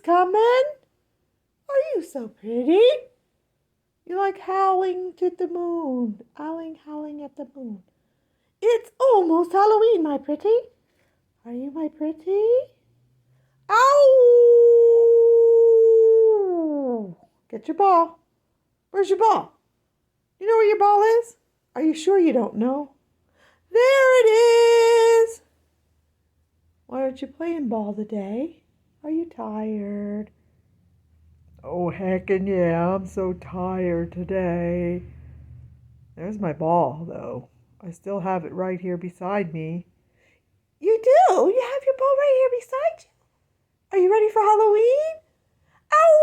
coming? Are you so pretty? You like howling to the moon, howling at the moon. It's almost Halloween, my pretty. Are you my pretty? Ow! Get your ball. Where's your ball? You know where your ball is? Are you sure you don't know? There it is! Why aren't you playing ball today? Are you tired? Oh, heckin' yeah, I'm so tired today. There's my ball, though. I still have it right here beside me. You do? You have your ball right here beside you? Are you ready for Halloween? Ow!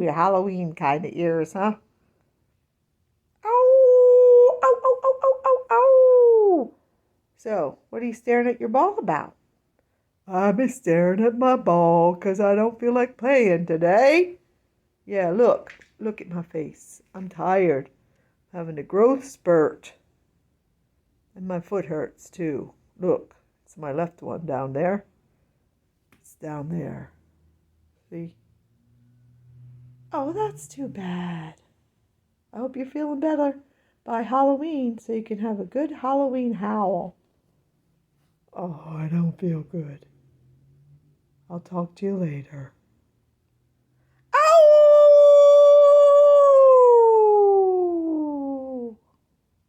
Your Halloween kind of ears, huh? Ow! Ow, ow, ow, ow, ow, ow! So, what are you staring at your ball about? I'm staring at my ball 'cause I don't feel like playing today. Yeah, look at my face. I'm tired. Having a growth spurt. And my foot hurts too. Look, it's my left one down there. It's down there. See? Oh, that's too bad. I hope you're feeling better by Halloween so you can have a good Halloween howl. Oh, I don't feel good. I'll talk to you later.